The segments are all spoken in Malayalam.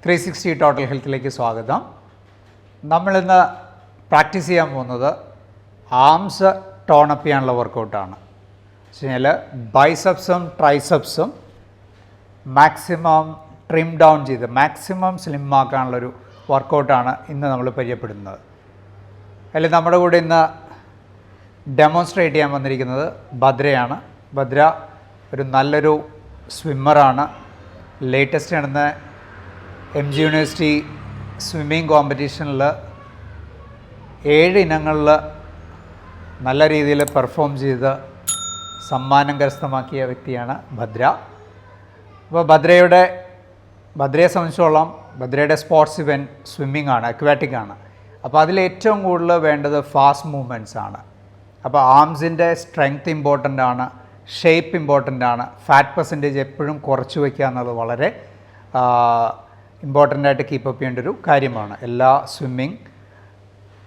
360 ടോട്ടൽ ഹെൽത്തിലേക്ക് സ്വാഗതം. നമ്മളിന്ന് പ്രാക്ടീസ് ചെയ്യാൻ പോകുന്നത് ആംസ് ടോണപ്പ് ചെയ്യാനുള്ള വർക്കൗട്ടാണ്. വെച്ച് കഴിഞ്ഞാൽ ബൈസെപ്സും ട്രൈസെപ്സും മാക്സിമം ട്രിം ഡൗൺ ചെയ്ത് മാക്സിമം സ്ലിം ആക്കാനുള്ളൊരു വർക്കൗട്ടാണ് ഇന്ന് നമ്മൾ പരിചയപ്പെടുന്നത്. അതിൽ നമ്മുടെ കൂടെ ഇന്ന് ഡെമോൺസ്ട്രേറ്റ് ചെയ്യാൻ വന്നിരിക്കുന്നത് ഭദ്രയാണ്. ഭദ്ര ഒരു നല്ലൊരു സ്വിമ്മറാണ്. ലേറ്റസ്റ്റ് നടന്ന MG യൂണിവേഴ്സിറ്റി സ്വിമ്മിങ് കോമ്പറ്റീഷനിൽ 7 ഇനങ്ങളിൽ നല്ല രീതിയിൽ പെർഫോം ചെയ്ത് സമ്മാനം കരസ്ഥമാക്കിയ വ്യക്തിയാണ് ഭദ്ര. അപ്പോൾ ഭദ്രയെ സംബന്ധിച്ചോളം ഭദ്രയുടെ സ്പോർട്സ് ഇവൻറ്റ് സ്വിമ്മിംഗ് ആണ്, അക്വാറ്റിക് ആണ്. അപ്പോൾ അതിലേറ്റവും കൂടുതൽ വേണ്ടത് ഫാസ്റ്റ് മൂവ്മെൻറ്റ്സ് ആണ്. അപ്പോൾ ആംസിൻ്റെ സ്ട്രെങ്ത് ഇമ്പോർട്ടൻ്റ് ആണ്, ഷേപ്പ് ഇമ്പോർട്ടൻ്റ് ആണ്. ഫാറ്റ് പെർസെൻറ്റേജ് എപ്പോഴും കുറച്ച് വയ്ക്കുക എന്നുള്ളത് വളരെ ഇമ്പോർട്ടൻ്റ് ആയിട്ട് കീപ്പപ്പ് ചെയ്യേണ്ട ഒരു കാര്യമാണ്. എല്ലാ സ്വിമ്മിങ്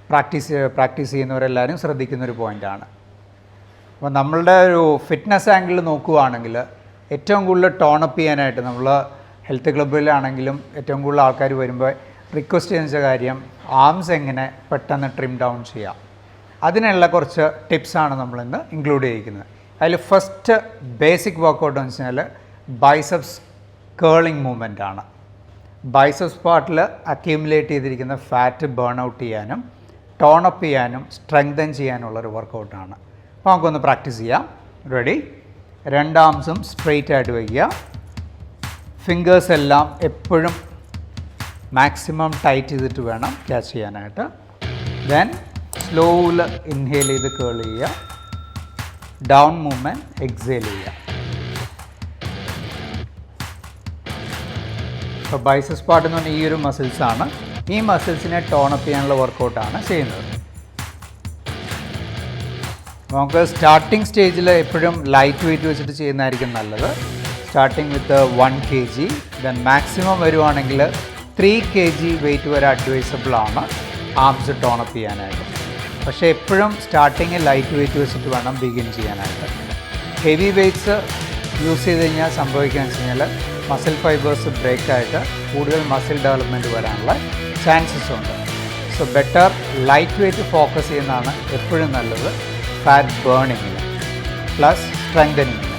പ്രാക്ടീസ് ചെയ്യുന്നവരെല്ലാവരും ശ്രദ്ധിക്കുന്നൊരു പോയിൻ്റാണ്. അപ്പോൾ നമ്മളുടെ ഒരു ഫിറ്റ്നസ് ആംഗിൾ നോക്കുകയാണെങ്കിൽ ഏറ്റവും കൂടുതൽ ടോണപ്പ് ചെയ്യാനായിട്ട് നമ്മൾ ഹെൽത്ത് ക്ലബ്ബിലാണെങ്കിലും ഏറ്റവും കൂടുതൽ ആൾക്കാർ വരുമ്പോൾ റിക്വസ്റ്റ് ചെയ്യുന്ന കാര്യം ആംസ് എങ്ങനെ പെട്ടെന്ന് ട്രിം ഡൗൺ ചെയ്യാം. അതിനുള്ള കുറച്ച് ടിപ്സാണ് നമ്മളിന്ന് ഇൻക്ലൂഡ് ചെയ്യിക്കുന്നത്. അതിൽ ഫസ്റ്റ് ബേസിക് വർക്കൗട്ട് എന്ന് വെച്ച് കഴിഞ്ഞാൽ ബൈസെപ്സ് കേളിംഗ് മൂവ്മെൻ്റ് ആണ്. ബൈസെപ്സ് പാർട്ടിൽ അക്യൂമുലേറ്റ് ചെയ്തിരിക്കുന്ന ഫാറ്റ് ബേൺ ഔട്ട് ചെയ്യാനും ടോണപ്പ് ചെയ്യാനും സ്ട്രെങ്തൻ ചെയ്യാനുള്ളൊരു വർക്കൗട്ടാണ്. അപ്പോൾ നമുക്കൊന്ന് പ്രാക്ടീസ് ചെയ്യാം. റെഡി? 2 ആംസും സ്ട്രെയിറ്റ് ആയിട്ട് വയ്ക്കുക. ഫിംഗേഴ്സ് എല്ലാം എപ്പോഴും മാക്സിമം ടൈറ്റ് ചെയ്തിട്ട് വേണം ക്യാച്ച് ചെയ്യാനായിട്ട്. ദെൻ സ്ലോയിൽ ഇൻഹേൽ ചെയ്ത് കേൾ ചെയ്യുക. ഡൗൺ മൂവ്മെൻറ്റ് എക്സേൽ ചെയ്യുക. ഇപ്പോൾ ബൈസെപ്സ് പാർട്ട് എന്ന് പറഞ്ഞാൽ ഈ ഒരു മസിൽസാണ്. ഈ മസിൽസിനെ ടോണപ്പ് ചെയ്യാനുള്ള വർക്കൗട്ടാണ് ചെയ്യുന്നത്. നമുക്ക് സ്റ്റാർട്ടിങ് സ്റ്റേജിൽ എപ്പോഴും ലൈറ്റ് വെയിറ്റ് വെച്ചിട്ട് ചെയ്യുന്നതായിരിക്കും നല്ലത്. Starting with 1 kg, then maximum വരുവാണെങ്കിൽ 3 kg വെയിറ്റ് വരെ അഡ്വൈസബിൾ ആണ് ആംസ് ടോണപ്പ് ചെയ്യാനായിട്ട്. പക്ഷേ എപ്പോഴും സ്റ്റാർട്ടിങ് ലൈറ്റ് വെയിറ്റ് വെച്ചിട്ട് വേണം ബിഗിൻ ചെയ്യാനായിട്ട്. ഹെവി വെയ്റ്റ്സ് യൂസ് ചെയ്ത് കഴിഞ്ഞാൽ സംഭവിക്കുകയെന്ന് വെച്ച് കഴിഞ്ഞാൽ മസിൽ ഫൈബേഴ്സ് ബ്രേക്ക് ആയിട്ട് കൂടുതൽ മസിൽ ഡെവലപ്മെൻറ്റ് വരാനുള്ള ചാൻസസ് ഉണ്ട്. So better light weight focus ചെയ്യുന്നതാണ് എപ്പോഴും നല്ലത് ഫാറ്റ് ബേണിങ്ങിന് പ്ലസ് സ്ട്രെങ്തനിങ്ങിന്.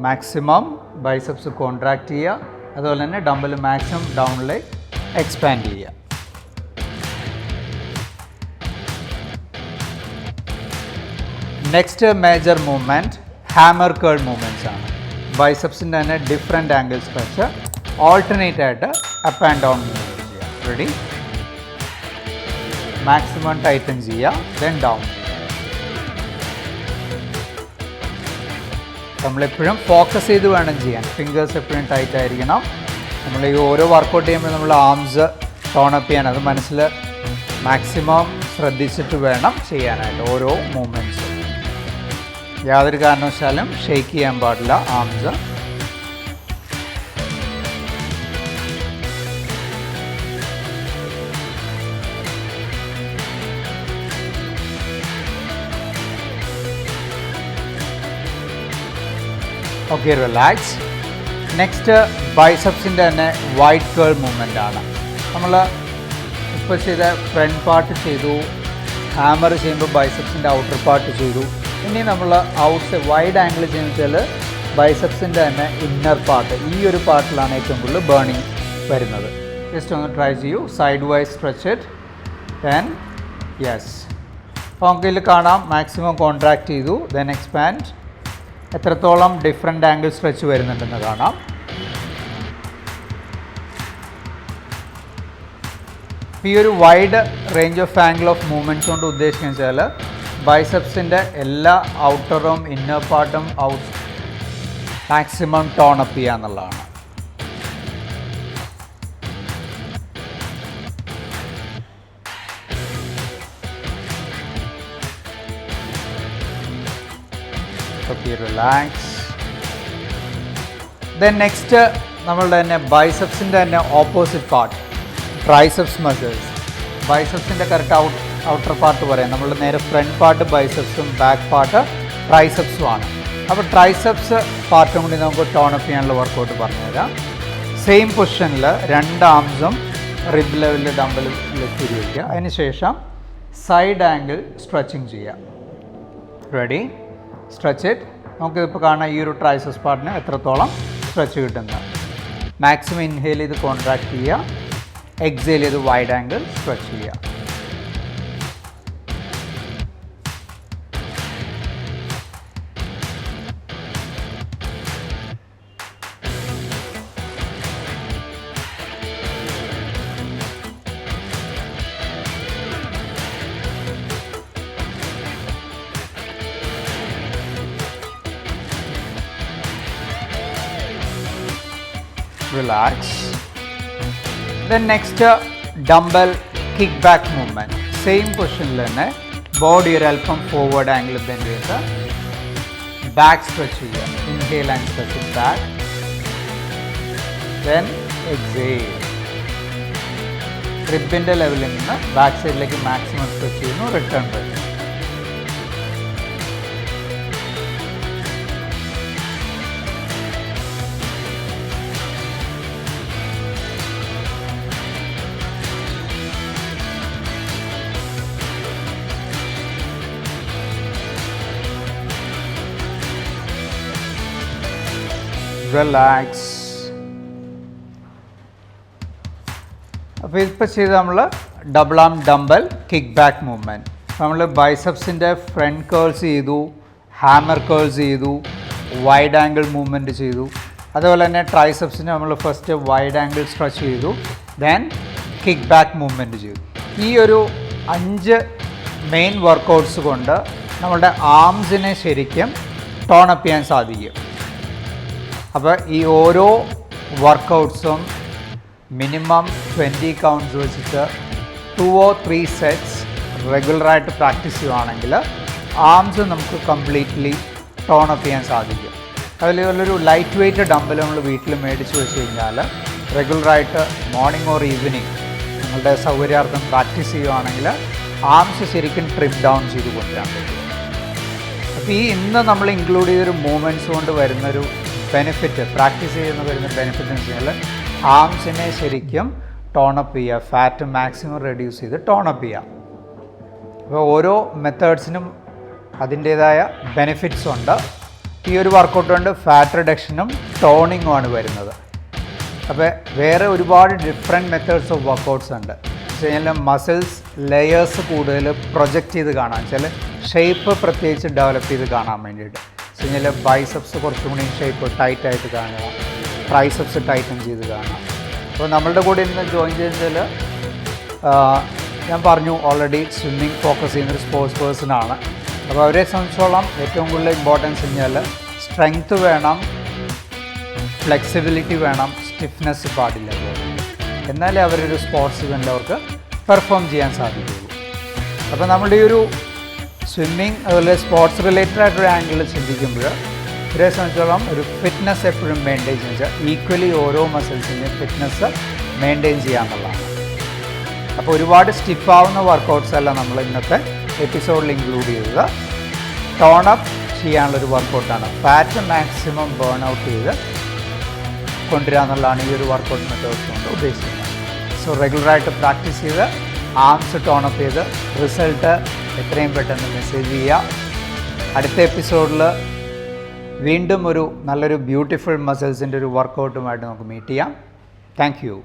മാക്സിമം ബൈസെപ്സ് കോൺട്രാക്റ്റ് ചെയ്യുക. അതുപോലെ തന്നെ ഡംബൽ മാക്സിമം ഡൗണിലേക്ക് എക്സ്പാൻഡ് ചെയ്യുക. Next major movement hammer curl movements ആണ്. ബൈസെപ്സിൻ്റെ തന്നെ ഡിഫറെൻറ്റ് ആംഗിൾസ് വെച്ച് ഓൾട്ടർനേറ്റ് ആയിട്ട് അപ്പ് ആൻഡ് ഡൗൺ മൂവ്മെൻറ്റ് ചെയ്യുക. റെഡി? മാക്സിമം ടൈറ്റൻ ചെയ്യുക, ദെൻ ഡൗൺ. നമ്മളെപ്പോഴും ഫോക്കസ് ചെയ്ത് വേണം ചെയ്യാൻ. ഫിംഗേഴ്സ് എപ്പോഴും ടൈറ്റ് ആയിരിക്കണം. നമ്മൾ ഈ ഓരോ വർക്കൗട്ട് ചെയ്യുമ്പോൾ നമ്മൾ ആംസ് ടോണപ്പ് ചെയ്യാൻ അത് മനസ്സിൽ മാക്സിമം ശ്രദ്ധിച്ചിട്ട് വേണം ചെയ്യാനായിട്ട് ഓരോ മൂവ്മെൻറ്റ്സും. യാതൊരു കാരണവശാലും ഷെയ്ക്ക് ചെയ്യാൻ പാടില്ല ആംസ്. Okay, relax. നെക്സ്റ്റ് ബൈസെപ്സിൻ്റെ തന്നെ വൈഡ് കേൾ മൂവ്മെൻ്റ് ആണ്. നമ്മൾ ഇപ്പോൾ ചെയ്ത ഫ്രണ്ട് പാർട്ട് ചെയ്തു, ഹാമർ ചെയ്യുമ്പോൾ ബൈസെപ്സിൻ്റെ ഔട്ടർ പാർട്ട് ചെയ്തു. ഇനി നമ്മൾ വൈഡ് ആംഗിൾ ചെയ്യുന്ന വെച്ചാൽ ബൈസെപ്സിൻ്റെ തന്നെ ഇന്നർ പാർട്ട്, ഈ ഒരു പാർട്ടിലാണ് ഏറ്റവും കൂടുതൽ ബേണിങ് വരുന്നത്. ജസ്റ്റ് ഒന്ന് ട്രൈ ചെയ്യൂ. Side vice stretch it, then yes. അപ്പോൾ നമുക്ക് ഇതിൽ കാണാം മാക്സിമം കോൺട്രാക്റ്റ് ചെയ്തു, ദെൻ എക്സ്പാൻഡ്. എത്രത്തോളം ഡിഫറെൻ്റ് ആംഗിൾ സ്ട്രെച്ച് വരുന്നുണ്ടെന്ന് കാണാം. ഈ ഒരു wide range of angle of movements കൊണ്ട് ഉദ്ദേശിക്കുന്നത് വെച്ചാൽ ബൈസെപ്സിൻ്റെ എല്ലാ ഔട്ടറും ഇന്നർ പാർട്ടും മാക്സിമം ടോണപ്പ് ചെയ്യുക എന്നുള്ളതാണ്. Okay, relax. ദെൻ നെക്സ്റ്റ് നമ്മളുടെ തന്നെ ബൈസെപ്സിൻ്റെ തന്നെ ഓപ്പോസിറ്റ് പാർട്ട് ട്രൈസെപ്സ് മസിൽസ്. ബൈസെപ്സിൻ്റെ കറക്റ്റ് ഔട്ടർ പാർട്ട് പറയാം. നമ്മൾ നേരെ ഫ്രണ്ട് പാർട്ട് ബൈസെപ്സും ബാക്ക് പാർട്ട് ട്രൈസെപ്സും ആണ്. അപ്പോൾ ട്രൈസെപ്സ് പാർട്ടും കൂടി നമുക്ക് ടോണപ്പ് ചെയ്യാനുള്ള വർക്കൗട്ട് പറഞ്ഞുതരാം. സെയിം പൊസിഷനിൽ 2 ആംസും റിബ് ലെവലിൽ ഡംബൽ തിരി വയ്ക്കുക. അതിനുശേഷം സൈഡ് ആംഗിൾ സ്ട്രെച്ചിങ് ചെയ്യാം. റെഡി? Stretch it. നമുക്കിതിപ്പോൾ കാണാം ഈ ഒരു ട്രൈസെപ്സ് പാർട്ടിന് എത്രത്തോളം സ്ട്രെച്ച് കിട്ടുന്നത്. മാക്സിമം ഇൻഹേൽ ചെയ്ത് കോൺട്രാക്ട് ചെയ്യുക, എക്സേൽ ചെയ്ത് വൈഡ് ആംഗിൾ സ്ട്രെച്ച് ചെയ്യുക. Relax. Then next dumbbell kickback movement. Same position തന്നെ ബോഡി ഒരു അല്പം ഫോർവേഡ് ആംഗിൾ ബെൻഡ് ചെയ്ത് ബാക്ക് സ്ട്രെച്ച് ചെയ്യുക. Inhale and stretch back. Then exhale. റിബിൻ്റെ ലെവലിൽ നിന്ന് ബാക്ക് സൈഡിലേക്ക് മാക്സിമം സ്ട്രെച്ച് ചെയ്യുന്നു. റിട്ടേൺ വരും. റിലാക്സ്. അപ്പോൾ ഇപ്പോൾ ചെയ്ത് നമ്മൾ double arm dumbbell kick back movement. നമ്മൾ ബൈസെപ്സിൻ്റെ ഫ്രണ്ട് കേൾസ് ചെയ്തു, ഹാമർ കേൾസ് ചെയ്തു, വൈഡ് ആംഗിൾ മൂവ്മെൻറ്റ് ചെയ്തു. അതുപോലെ തന്നെ ട്രൈസെപ്സിന് നമ്മൾ ഫസ്റ്റ് വൈഡ് ആംഗിൾ സ്ട്രെച്ച് ചെയ്തു, ദെൻ കിക്ക് ബാക്ക് മൂവ്മെൻറ്റ് ചെയ്തു. ഈ ഒരു 5 മെയിൻ വർക്കൗട്ട്സ് കൊണ്ട് നമ്മളുടെ ആംസിനെ ശരിക്കും ടോണപ്പ് ചെയ്യാൻ സാധിക്കും. അപ്പോൾ ഈ ഓരോ വർക്കൗട്ട്സും മിനിമം 20 കൗണ്ട്സ് വെച്ചിട്ട് 2 or 3 സെറ്റ്സ് റെഗുലറായിട്ട് പ്രാക്ടീസ് ചെയ്യുകയാണെങ്കിൽ ആംസ് നമുക്ക് കംപ്ലീറ്റ്ലി ടോണപ്പ് ചെയ്യാൻ സാധിക്കും. അതിലൊരു ലൈറ്റ് വെയ്റ്റ് ഡംബൽ നമ്മൾ വീട്ടിൽ മേടിച്ച് വെച്ച് കഴിഞ്ഞാൽ റെഗുലറായിട്ട് മോർണിംഗ് ഓർ ഈവനിങ് നിങ്ങളുടെ സൗകര്യാർത്ഥം പ്രാക്ടീസ് ചെയ്യുകയാണെങ്കിൽ ആംസ് ശരിക്കും ട്രിം ഡൗൺ ചെയ്ത് കൊണ്ടുവരാൻ പറ്റും. അപ്പോൾ ഈ ഇന്ന് നമ്മൾ ഇൻക്ലൂഡ് ചെയ്തൊരു മൂവ്മെൻറ്റ്സ് കൊണ്ട് വരുന്നൊരു ബെനിഫിറ്റ്, പ്രാക്ടീസ് ചെയ്യുന്ന വരുന്ന ബെനിഫിറ്റ് എന്ന് വെച്ചാൽ ആംസിനെ ശരിക്കും ടോണപ്പ് ചെയ്യുക, ഫാറ്റ് മാക്സിമം റെഡ്യൂസ് ചെയ്ത് ടോണപ്പ് ചെയ്യുക. അപ്പോൾ ഓരോ മെത്തേഡ്സിനും അതിൻ്റേതായ ബെനിഫിറ്റ്സ് ഉണ്ട്. ഈ ഒരു വർക്കൗട്ട് കൊണ്ട് ഫാറ്റ് റിഡക്ഷനും ടോണിങ്ങുമാണ് വരുന്നത്. അപ്പോൾ വേറെ ഒരുപാട് ഡിഫറെൻറ്റ് മെത്തേഡ്സ് ഓഫ് വർക്കൗട്ട്സ് ഉണ്ട്. വെച്ച് കഴിഞ്ഞാൽ മസിൽസ് ലെയേഴ്സ് കൂടുതൽ പ്രൊജക്റ്റ് ചെയ്ത് കാണാൻ, ചില ഷേപ്പ് പ്രത്യേകിച്ച് ഡെവലപ്പ് ചെയ്ത് കാണാൻ വേണ്ടിയിട്ട്. വെച്ച് കഴിഞ്ഞാൽ ബൈസെപ്സ് കുറച്ചും കൂടി ഷേപ്പ് ടൈറ്റായിട്ട് കാണുക, ട്രൈസെപ്സ് ടൈറ്റൻ ചെയ്ത് കാണാം. അപ്പോൾ നമ്മളുടെ കൂടെ ഇന്ന് ജോയിൻ ചെയ്യുന്നതിൽ ഞാൻ പറഞ്ഞു ഓൾറെഡി സ്വിമ്മിങ് ഫോക്കസ് ചെയ്യുന്നൊരു സ്പോർട്സ് പേഴ്സണാണ്. അപ്പോൾ അവരെ സംബന്ധിച്ചോളം ഏറ്റവും കൂടുതൽ ഇമ്പോർട്ടൻസ് കഴിഞ്ഞാൽ സ്ട്രെങ്ത്ത് വേണം, ഫ്ലെക്സിബിലിറ്റി വേണം, സ്റ്റിഫ്നെസ് പാടില്ല. എന്നാലേ അവരൊരു സ്പോർട്സ് ഇവൻ്റിൽ അവർക്ക് പെർഫോം ചെയ്യാൻ സാധിക്കുകയുള്ളൂ. അപ്പോൾ നമ്മുടെ ഈ ഒരു സ്വിമ്മിങ് അതുപോലെ സ്പോർട്സ് റിലേറ്റഡ് ആയിട്ടൊരു ആംഗിളിൽ ചിന്തിക്കുമ്പോൾ ഇവരെ സംബന്ധിച്ചോളം ഒരു ഫിറ്റ്നസ് എപ്പോഴും മെയിൻറ്റെയിൻ ചെയ്യുക, ഈക്വലി ഓരോ മസിൽസിൻ്റെയും ഫിറ്റ്നസ് മെയിൻറ്റെയിൻ ചെയ്യാന്നുള്ളതാണ്. അപ്പോൾ ഒരുപാട് സ്റ്റിഫാവുന്ന വർക്കൗട്ട്സ് അല്ല നമ്മൾ ഇന്നത്തെ എപ്പിസോഡിൽ ഇൻക്ലൂഡ് ചെയ്തത്. ടോണപ്പ് ചെയ്യാനുള്ളൊരു വർക്കൗട്ടാണ്. ഫാറ്റ് മാക്സിമം ബേൺ ഔട്ട് ചെയ്ത് കൊണ്ടുവരിക എന്നുള്ളതാണ് ഈ ഒരു വർക്കൗട്ട് മെത്തേഡ്സ് കൊണ്ട് ഉദ്ദേശിക്കുന്നത്. സോ റെഗുലറായിട്ട് പ്രാക്ടീസ് ചെയ്ത് ആംസ് ടോണപ്പ് ചെയ്ത് റിസൾട്ട് എത്രയും പെട്ടെന്ന് മെസ്സേജ് ചെയ്യുക. അടുത്ത എപ്പിസോഡിൽ വീണ്ടും ഒരു നല്ലൊരു ബ്യൂട്ടിഫുൾ മസിൽസിൻ്റെ ഒരു വർക്കൗട്ടുമായിട്ട് നമുക്ക് മീറ്റ് ചെയ്യാം. Thank you.